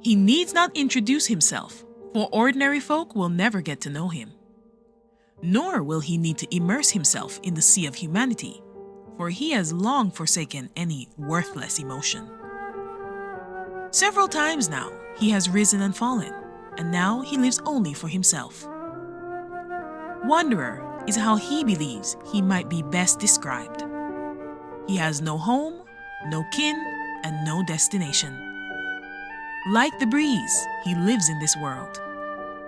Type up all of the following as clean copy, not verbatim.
He needs not introduce himself, for ordinary folk will never get to know him. Nor will he need to immerse himself in the sea of humanity, for he has long forsaken any worthless emotion. Several times now, he has risen and fallen, and now he lives only for himself. Wanderer is how he believes he might be best described. He has no home, no kin, and no destination. Like the breeze, he lives in this world,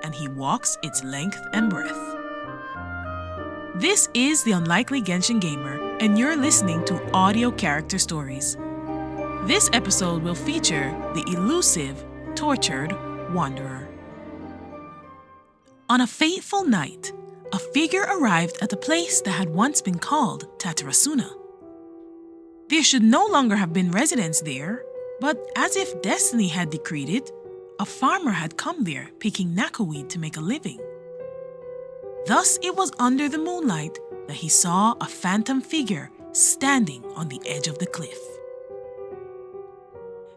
and he walks its length and breadth. This is The Unlikely Genshin Gamer, and you're listening to Audio Character Stories. This episode will feature the elusive, tortured Wanderer. On a fateful night, a figure arrived at a place that had once been called Tatarasuna. There should no longer have been residents there, but as if destiny had decreed it, a farmer had come there picking knackerweed to make a living. Thus it was under the moonlight that he saw a phantom figure standing on the edge of the cliff.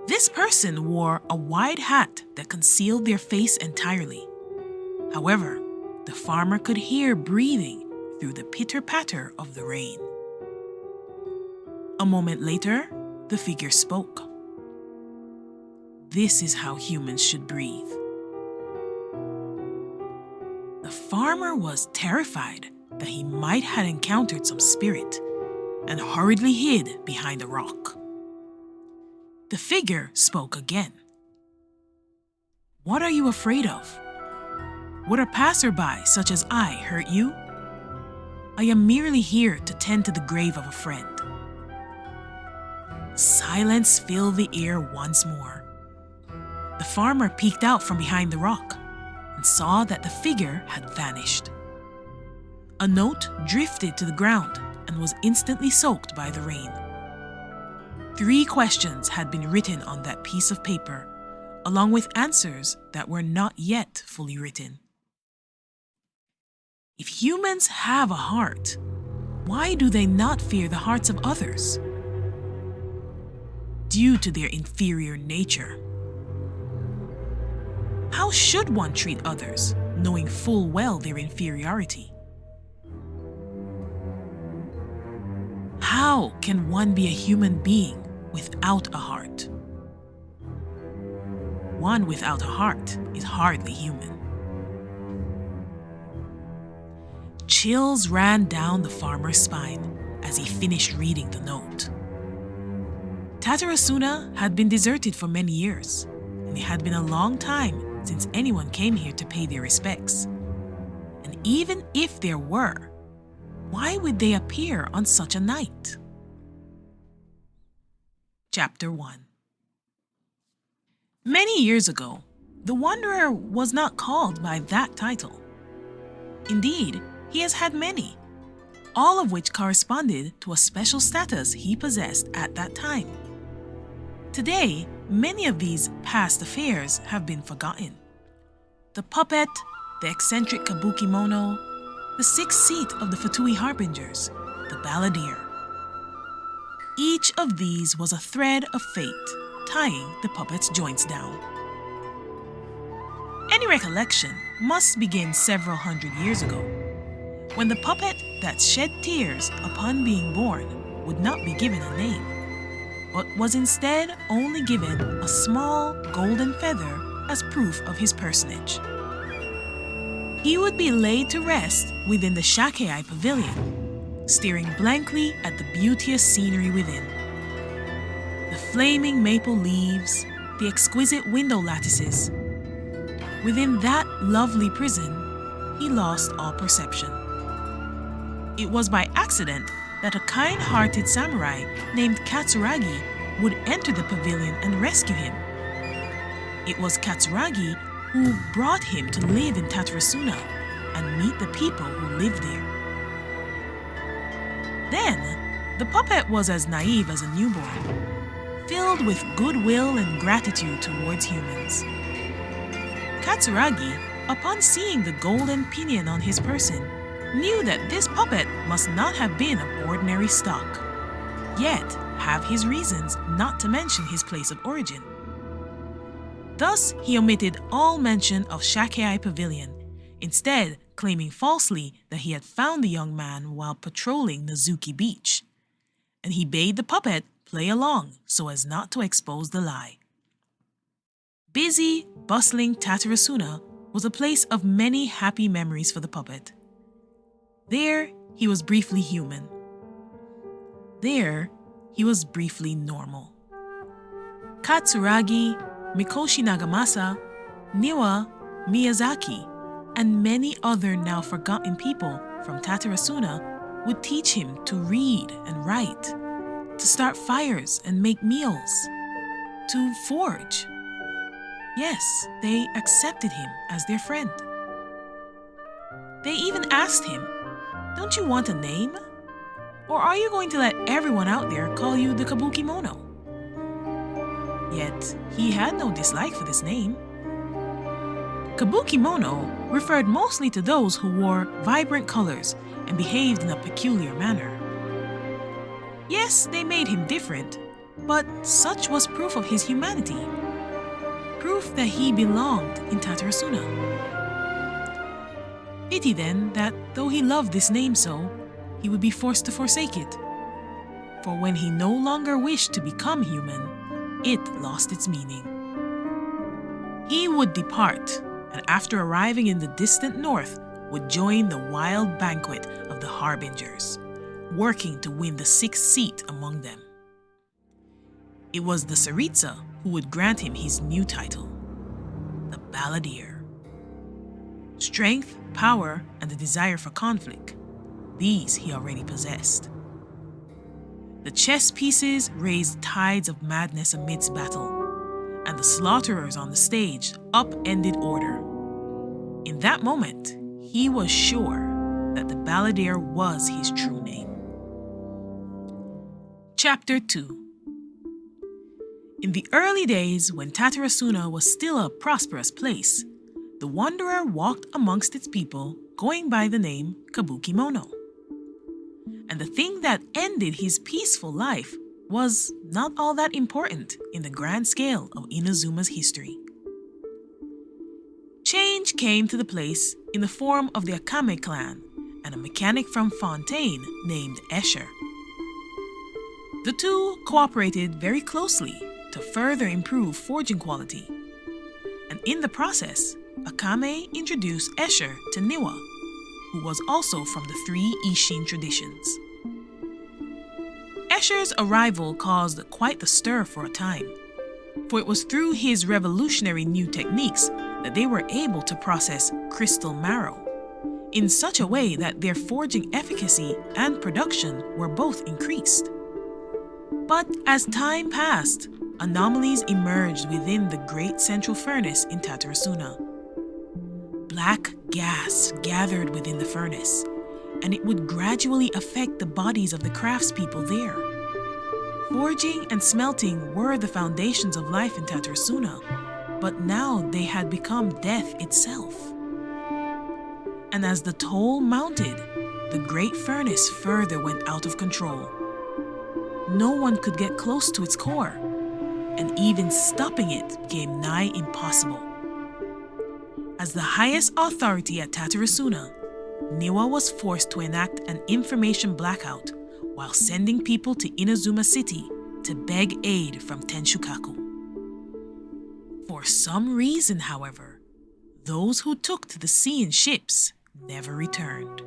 This person wore a wide hat that concealed their face entirely. However, the farmer could hear breathing through the pitter-patter of the rain. A moment later, the figure spoke. This is how humans should breathe. The farmer was terrified that he might have encountered some spirit and hurriedly hid behind a rock. The figure spoke again. What are you afraid of? Would a passerby such as I hurt you? I am merely here to tend to the grave of a friend. Silence filled the air once more. The farmer peeked out from behind the rock and saw that the figure had vanished. A note drifted to the ground and was instantly soaked by the rain. 3 questions had been written on that piece of paper, along with answers that were not yet fully written. If humans have a heart, why do they not fear the hearts of others? Due to their inferior nature. How should one treat others, knowing full well their inferiority? How can one be a human being without a heart? One without a heart is hardly human. Chills ran down the farmer's spine as he finished reading the note. Tatarasuna had been deserted for many years, and it had been a long time since anyone came here to pay their respects. And even if there were, why would they appear on such a night? Chapter 1. Many years ago, the Wanderer was not called by that title. Indeed, he has had many, all of which corresponded to a special status he possessed at that time. Today, many of these past affairs have been forgotten. The puppet, the eccentric Kabukimono, the 6th seat of the Fatui harbingers, the Balladeer. Each of these was a thread of fate, tying the puppet's joints down. Any recollection must begin several hundred years ago, when the puppet that shed tears upon being born would not be given a name, but was instead only given a small golden feather as proof of his personage. He would be laid to rest within the Shakkei Pavilion, staring blankly at the beauteous scenery within. The flaming maple leaves, the exquisite window lattices. Within that lovely prison, he lost all perception. It was by accident that a kind-hearted samurai named Katsuragi would enter the pavilion and rescue him. It was Katsuragi who brought him to live in Tatarasuna and meet the people who lived there. Then, the puppet was as naive as a newborn, filled with goodwill and gratitude towards humans. Katsuragi, upon seeing the golden pinion on his person, knew that this puppet must not have been of ordinary stock, yet have his reasons not to mention his place of origin. Thus, he omitted all mention of Shakkei Pavilion, instead claiming falsely that he had found the young man while patrolling Nazuki Beach. And he bade the puppet play along so as not to expose the lie. Busy, bustling Tatarasuna was a place of many happy memories for the puppet. There, he was briefly human. There, he was briefly normal. Katsuragi, Mikoshi Nagamasa, Niwa, Miyazaki, and many other now forgotten people from Tatarasuna would teach him to read and write, to start fires and make meals, to forge. Yes, they accepted him as their friend. They even asked him, "Don't you want a name? Or are you going to let everyone out there call you the Kabukimono?" Yet, he had no dislike for this name. Kabukimono referred mostly to those who wore vibrant colors and behaved in a peculiar manner. Yes, they made him different, but such was proof of his humanity. Proof that he belonged in Tatarasuna. Pity then that though he loved this name so, he would be forced to forsake it. For when he no longer wished to become human, it lost its meaning. He would depart, and after arriving in the distant north, would join the wild banquet of the Harbingers, working to win the 6th seat among them. It was the Tsaritsa who would grant him his new title, the Balladeer. Strength, power, and the desire for conflict, these he already possessed. The chess pieces raised tides of madness amidst battle, and the slaughterers on the stage upended order. In that moment, he was sure that the Balladeer was his true name. Chapter 2. In the early days when Tatarasuna was still a prosperous place, the wanderer walked amongst its people going by the name Kabukimono. And the thing that ended his peaceful life was not all that important in the grand scale of Inazuma's history. Change came to the place in the form of the Akame clan and a mechanic from Fontaine named Escher. The two cooperated very closely to further improve forging quality, and in the process, Akame introduced Escher to Niwa, who was also from the 3 Ishin traditions. Escher's arrival caused quite the stir for a time, for it was through his revolutionary new techniques that they were able to process crystal marrow in such a way that their forging efficacy and production were both increased. But as time passed, anomalies emerged within the great central furnace in Tatarasuna. Black gas gathered within the furnace, and it would gradually affect the bodies of the craftspeople there. Forging and smelting were the foundations of life in Tatarasuna, but now they had become death itself. And as the toll mounted, the great furnace further went out of control. No one could get close to its core, and even stopping it became nigh impossible. As the highest authority at Tatarasuna, Niwa was forced to enact an information blackout while sending people to Inazuma City to beg aid from Tenshukaku. For some reason, however, those who took to the sea in ships never returned.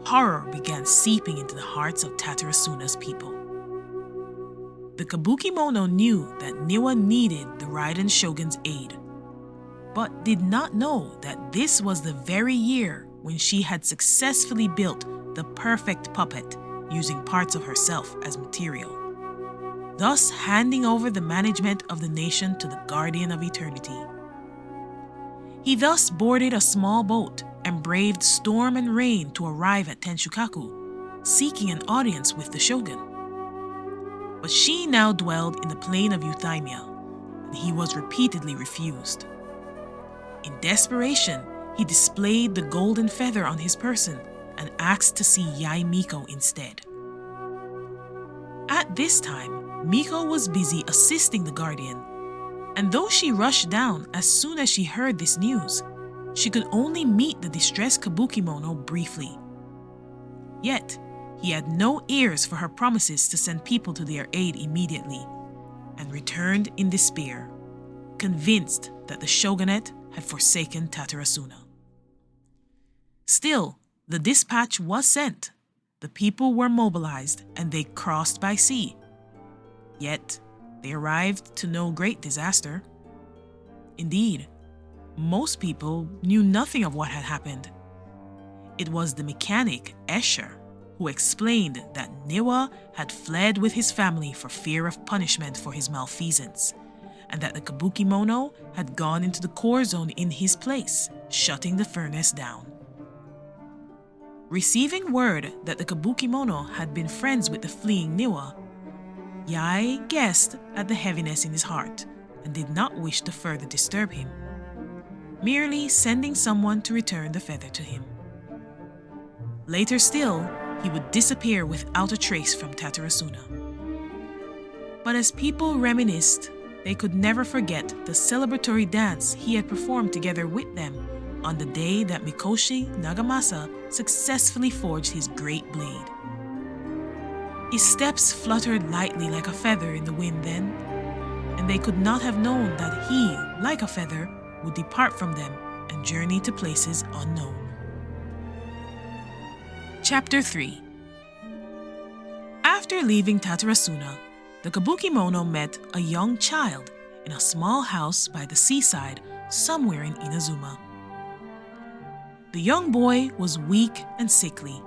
Horror began seeping into the hearts of Tatarasuna's people. The Kabukimono knew that Niwa needed the Raiden shogun's aid, but did not know that this was the very year when she had successfully built the perfect puppet using parts of herself as material, thus handing over the management of the nation to the Guardian of Eternity. He thus boarded a small boat and braved storm and rain to arrive at Tenshukaku, seeking an audience with the shogun. But she now dwelled in the plain of Euthymia, and he was repeatedly refused. In desperation, he displayed the golden feather on his person and asked to see Yai Miko instead. At this time, Miko was busy assisting the Guardian, And though she rushed down as soon as she heard this news, she could only meet the distressed Kabukimono briefly. Yet, he had no ears for her promises to send people to their aid immediately, and returned in despair, convinced that the shogunate had forsaken Tatarasuna. Still, the dispatch was sent. The people were mobilized and they crossed by sea. Yet, they arrived to no great disaster. Indeed, most people knew nothing of what had happened. It was the mechanic, Escher, who explained that Niwa had fled with his family for fear of punishment for his malfeasance, and that the Kabukimono had gone into the core zone in his place, shutting the furnace down. Receiving word that the Kabukimono had been friends with the fleeing Niwa, Yai guessed at the heaviness in his heart and did not wish to further disturb him, merely sending someone to return the feather to him. Later still, he would disappear without a trace from Tatarasuna. But as people reminisced, they could never forget the celebratory dance he had performed together with them on the day that Mikoshi Nagamasa successfully forged his great blade. His steps fluttered lightly like a feather in the wind then, and they could not have known that he, like a feather, would depart from them and journey to places unknown. Chapter 3. After leaving Tatarasuna, the Kabukimono met a young child in a small house by the seaside somewhere in Inazuma. The young boy was weak and sickly,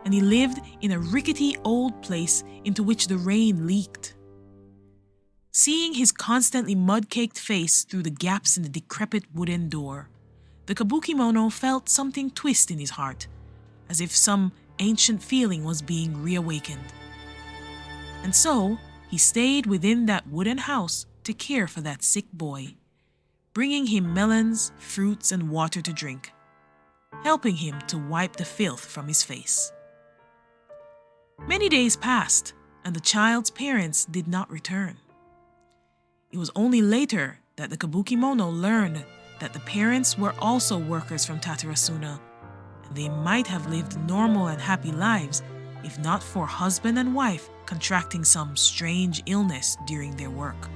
and he lived in a rickety old place into which the rain leaked. Seeing his constantly mud-caked face through the gaps in the decrepit wooden door, the Kabukimono felt something twist in his heart, as if some ancient feeling was being reawakened. And so, he stayed within that wooden house to care for that sick boy, bringing him melons, fruits, and water to drink, helping him to wipe the filth from his face. Many days passed, and the child's parents did not return. It was only later that the Kabukimono learned that the parents were also workers from Tatarasuna, and they might have lived normal and happy lives if not for husband and wife contracting some strange illness during their work,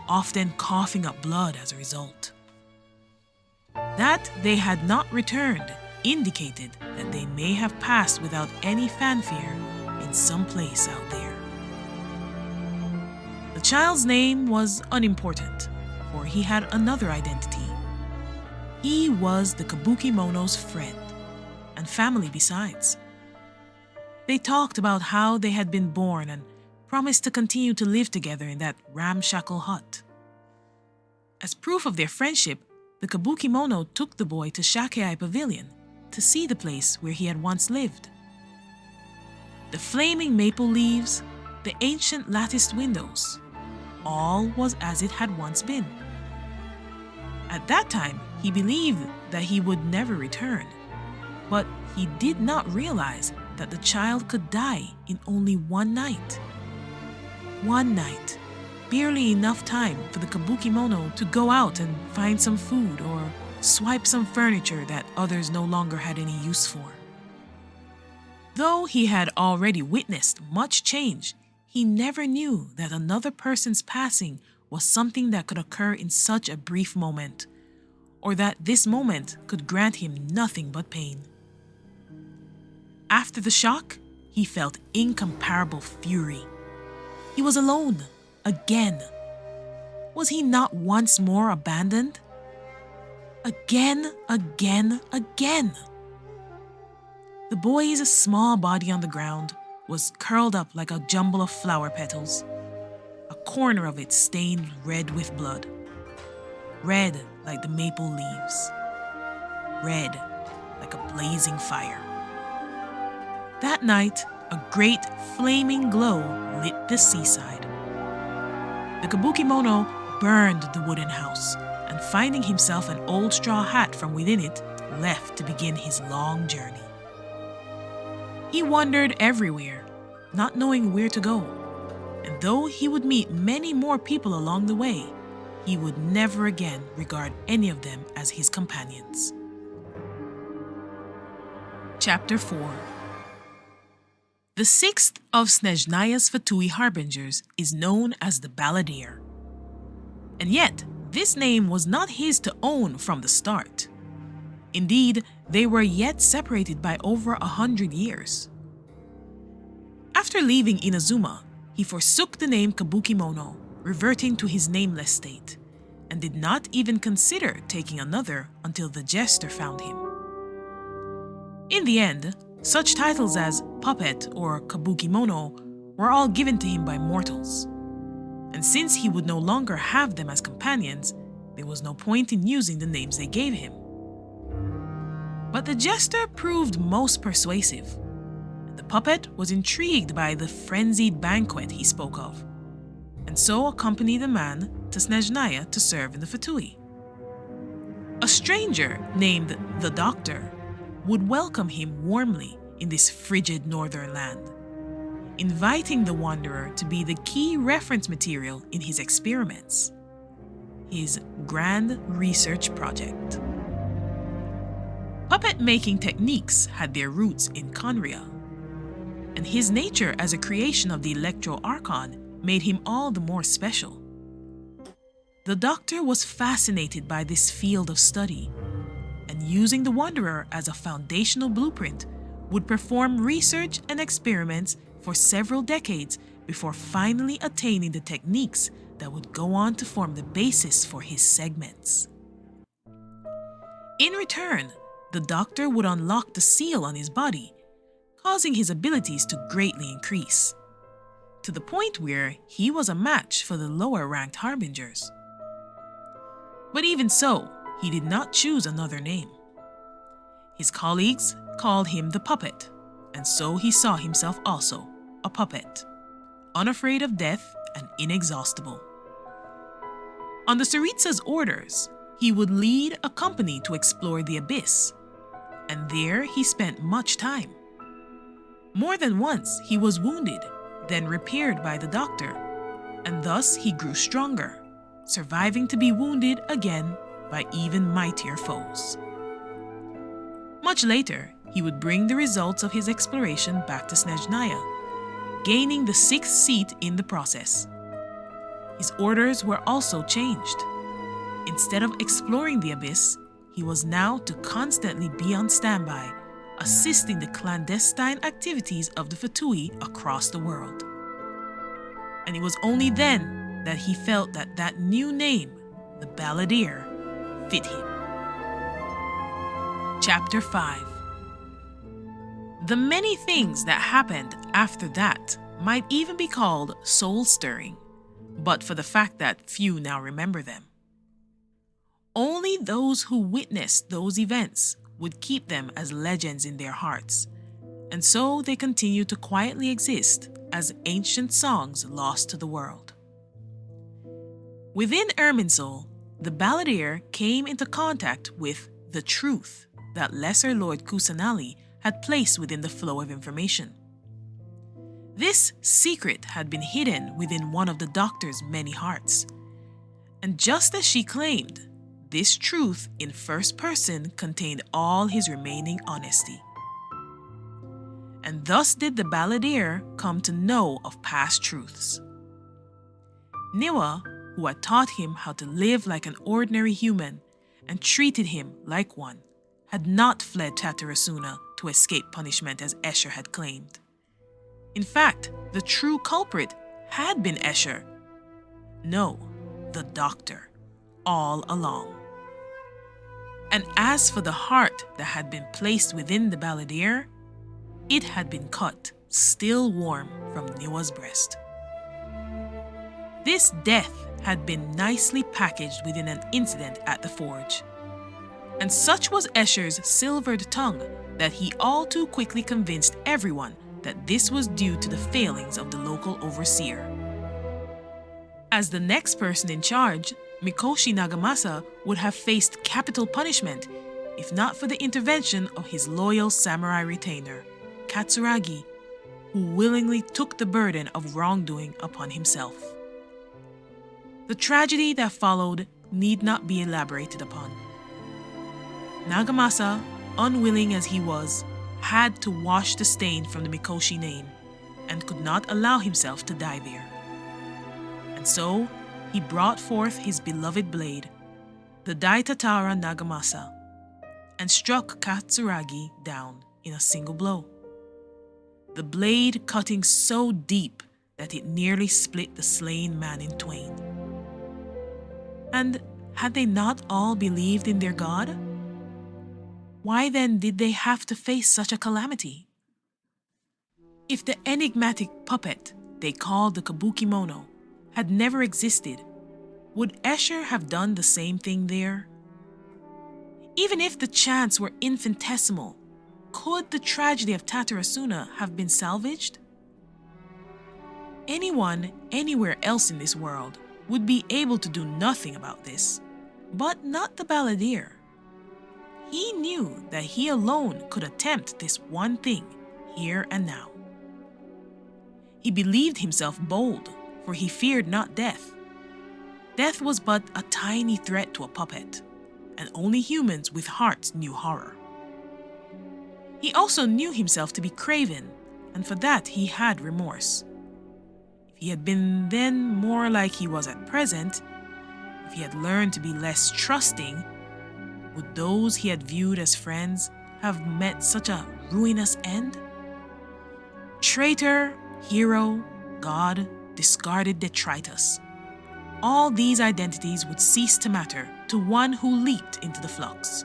often coughing up blood as a result. That they had not returned indicated that they may have passed without any fanfare in some place out there. The child's name was unimportant, for he had another identity. He was the Kabukimono's friend, and family besides. They talked about how they had been born and promised to continue to live together in that ramshackle hut. As proof of their friendship, the Kabukimono took the boy to Shakkei Pavilion to see the place where he had once lived. The flaming maple leaves, the ancient latticed windows, all was as it had once been. At that time, he believed that he would never return, but he did not realize that the child could die in only one night. One night, barely enough time for the Kabukimono to go out and find some food or swipe some furniture that others no longer had any use for. Though he had already witnessed much change, he never knew that another person's passing was something that could occur in such a brief moment, or that this moment could grant him nothing but pain. After the shock, he felt incomparable fury. He was alone, again. Was he not once more abandoned? Again. The boy's small body on the ground was curled up like a jumble of flower petals, a corner of it stained red with blood. Red like the maple leaves. Red like a blazing fire. That night, a great flaming glow lit the seaside. The Kabukimono burned the wooden house, and finding himself an old straw hat from within it, left to begin his long journey. He wandered everywhere, not knowing where to go, and though he would meet many more people along the way, he would never again regard any of them as his companions. Chapter 4. The sixth of Snezhnaya's Fatui harbingers is known as the Balladeer. And yet, this name was not his to own from the start. Indeed, they were yet separated by over 100 years. After leaving Inazuma, he forsook the name Kabukimono, reverting to his nameless state, and did not even consider taking another until the jester found him. In the end, such titles as Puppet or Kabukimono were all given to him by mortals, and since he would no longer have them as companions, there was no point in using the names they gave him. But the jester proved most persuasive, and the puppet was intrigued by the frenzied banquet he spoke of, and so accompanied the man to Snezhnaya to serve in the Fatui. A stranger named the Doctor would welcome him warmly in this frigid northern land, inviting the wanderer to be the key reference material in his experiments, his grand research project. Puppet-making techniques had their roots in Conria, and his nature as a creation of the Electro-Archon made him all the more special. The Doctor was fascinated by this field of study, and using the Wanderer as a foundational blueprint, would perform research and experiments for several decades before finally attaining the techniques that would go on to form the basis for his segments. In return, the Doctor would unlock the seal on his body, causing his abilities to greatly increase, to the point where he was a match for the lower-ranked harbingers. But even so, he did not choose another name. His colleagues called him the Puppet, and so he saw himself also a puppet, unafraid of death and inexhaustible. On the Tsaritsa's orders, he would lead a company to explore the abyss, and there he spent much time. More than once he was wounded, then repaired by the Doctor, and thus he grew stronger, surviving to be wounded again by even mightier foes. Much later, he would bring the results of his exploration back to Snezhnaya, gaining the 6th seat in the process. His orders were also changed. Instead of exploring the abyss, he was now to constantly be on standby, assisting the clandestine activities of the Fatui across the world. And it was only then that he felt that that new name, the Balladeer, fit him. Chapter 5. The many things that happened after that might even be called soul-stirring, but for the fact that few now remember them. Only those who witnessed those events would keep them as legends in their hearts, and so they continue to quietly exist as ancient songs lost to the world. Within Irminsul, the Balladeer came into contact with the truth that Lesser Lord Kusanali had placed within the flow of information. This secret had been hidden within one of the Doctor's many hearts, and just as she claimed, this truth in first person contained all his remaining honesty. And thus did the Balladeer come to know of past truths. Niwa, who had taught him how to live like an ordinary human and treated him like one, had not fled Tatarasuna to escape punishment as Escher had claimed. In fact, the true culprit had been Escher. No, the Doctor, all along. And as for the heart that had been placed within the Balladeer, it had been cut, still warm, from Niwa's breast. This death had been nicely packaged within an incident at the forge. And such was Escher's silvered tongue that he all too quickly convinced everyone that this was due to the failings of the local overseer. As the next person in charge, Mikoshi Nagamasa would have faced capital punishment if not for the intervention of his loyal samurai retainer, Katsuragi, who willingly took the burden of wrongdoing upon himself. The tragedy that followed need not be elaborated upon. Nagamasa, unwilling as he was, had to wash the stain from the Mikoshi name and could not allow himself to die there. And so he brought forth his beloved blade, the Daitatara Nagamasa, and struck Katsuragi down in a single blow. The blade cutting so deep that it nearly split the slain man in twain. And had they not all believed in their god? Why then did they have to face such a calamity? If the enigmatic puppet they called the Kabukimono had never existed, would Escher have done the same thing there? Even if the chance were infinitesimal, could the tragedy of Tatarasuna have been salvaged? Anyone, anywhere else in this world, would be able to do nothing about this, but not the Balladeer. He knew that he alone could attempt this one thing, here and now. He believed himself bold, for he feared not death. Death was but a tiny threat to a puppet, and only humans with hearts knew horror. He also knew himself to be craven, and for that he had remorse. If he had been then more like he was at present, if he had learned to be less trusting, would those he had viewed as friends have met such a ruinous end? Traitor, hero, god, discarded detritus. All these identities would cease to matter to one who leaped into the flux.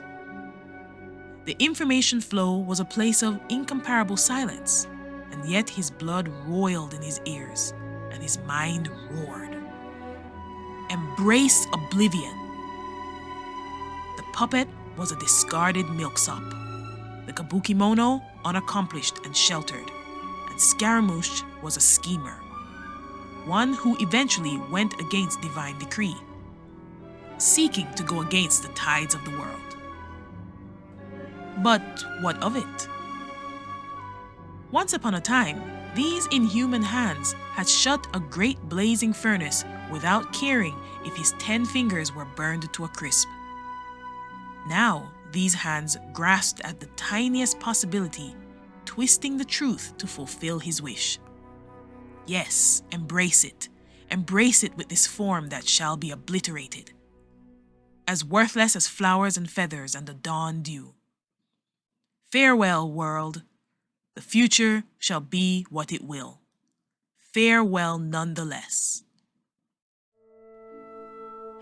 The information flow was a place of incomparable silence, and yet his blood roiled in his ears, and his mind roared. Embrace oblivion. The puppet was a discarded milksop, the Kabukimono unaccomplished and sheltered, and Scaramouche was a schemer, one who eventually went against divine decree, seeking to go against the tides of the world. But what of it? Once upon a time, these inhuman hands had shut a great blazing furnace without caring if his 10 fingers were burned to a crisp. Now, these hands grasped at the tiniest possibility, twisting the truth to fulfill his wish. Yes, embrace it. Embrace it with this form that shall be obliterated, as worthless as flowers and feathers and the dawn dew. Farewell, world. The future shall be what it will. Farewell nonetheless.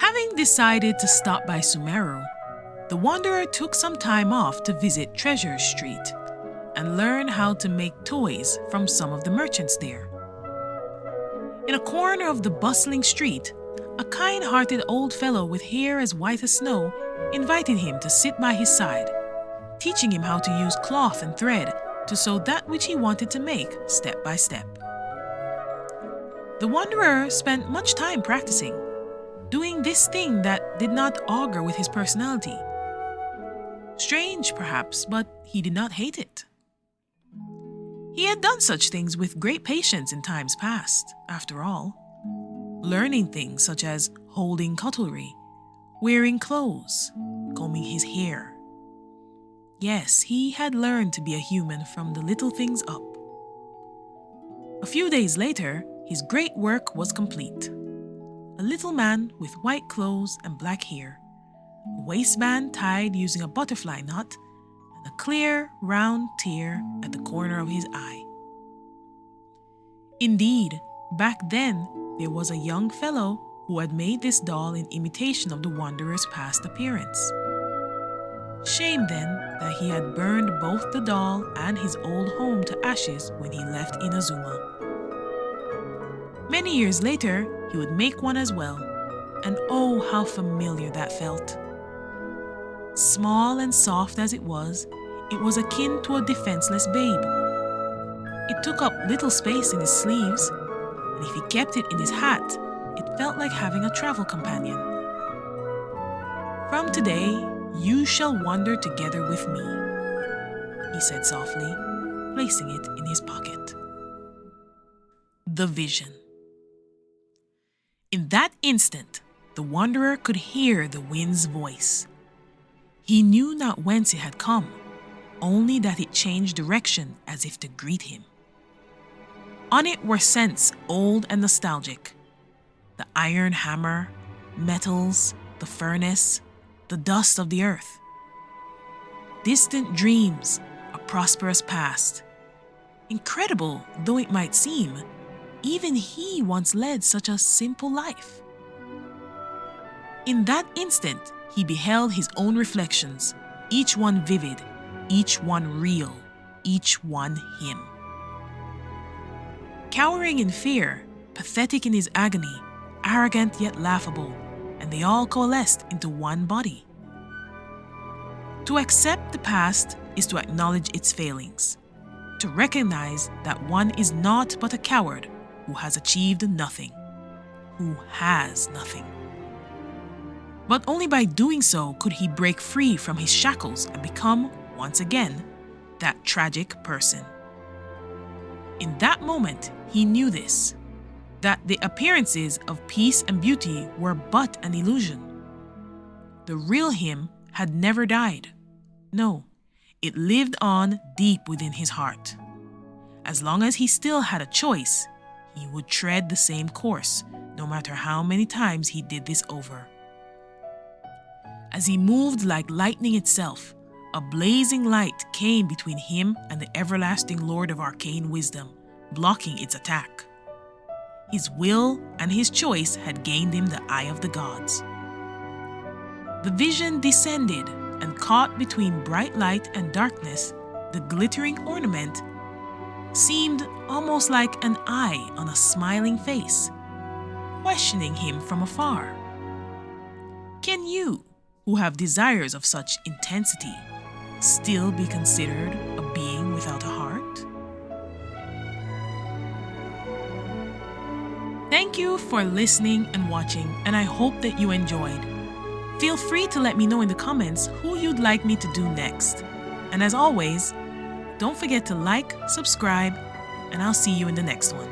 Having decided to stop by Sumeru, the wanderer took some time off to visit Treasure Street and learn how to make toys from some of the merchants there. In a corner of the bustling street, a kind-hearted old fellow with hair as white as snow invited him to sit by his side, teaching him how to use cloth and thread to sew that which he wanted to make step by step. The wanderer spent much time practicing, doing this thing that did not augur with his personality. Strange, perhaps, but he did not hate it. He had done such things with great patience in times past, after all. Learning things such as holding cutlery, wearing clothes, combing his hair. Yes, he had learned to be a human from the little things up. A few days later, his great work was complete. A little man with white clothes and black hair, a waistband tied using a butterfly knot, and a clear, round tear at the corner of his eye. Indeed, back then, there was a young fellow who had made this doll in imitation of the wanderer's past appearance. Shame then that he had burned both the doll and his old home to ashes when he left Inazuma. Many years later, he would make one as well, and oh, how familiar that felt. Small and soft as it was akin to a defenseless babe. It took up little space in his sleeves, and if he kept it in his hat, it felt like having a travel companion. From today, you shall wander together with me, he said softly, placing it in his pocket. The Vision. In that instant, the wanderer could hear the wind's voice. He knew not whence it had come, only that it changed direction as if to greet him. On it were scents old and nostalgic: the iron hammer, metals, the furnace, the dust of the earth. Distant dreams, a prosperous past. Incredible though it might seem, even he once led such a simple life. In that instant, he beheld his own reflections, each one vivid, each one real, each one him. Cowering in fear, pathetic in his agony, arrogant yet laughable, and they all coalesced into one body. To accept the past is to acknowledge its failings, to recognize that one is not but a coward who has achieved nothing, who has nothing. But only by doing so could he break free from his shackles and become, once again, that tragic person. In that moment, he knew this, that the appearances of peace and beauty were but an illusion. The real him had never died. No, it lived on deep within his heart. As long as he still had a choice, he would tread the same course, no matter how many times he did this over. As he moved like lightning itself, a blazing light came between him and the everlasting Lord of arcane wisdom, blocking its attack. His will and his choice had gained him the eye of the gods. The vision descended and caught between bright light and darkness. The glittering ornament seemed almost like an eye on a smiling face, questioning him from afar. Can you, who have desires of such intensity, still be considered a being without a heart? Thank you for listening and watching, and I hope that you enjoyed. Feel free to let me know in the comments who you'd like me to do next. And as always, don't forget to like, subscribe, and I'll see you in the next one.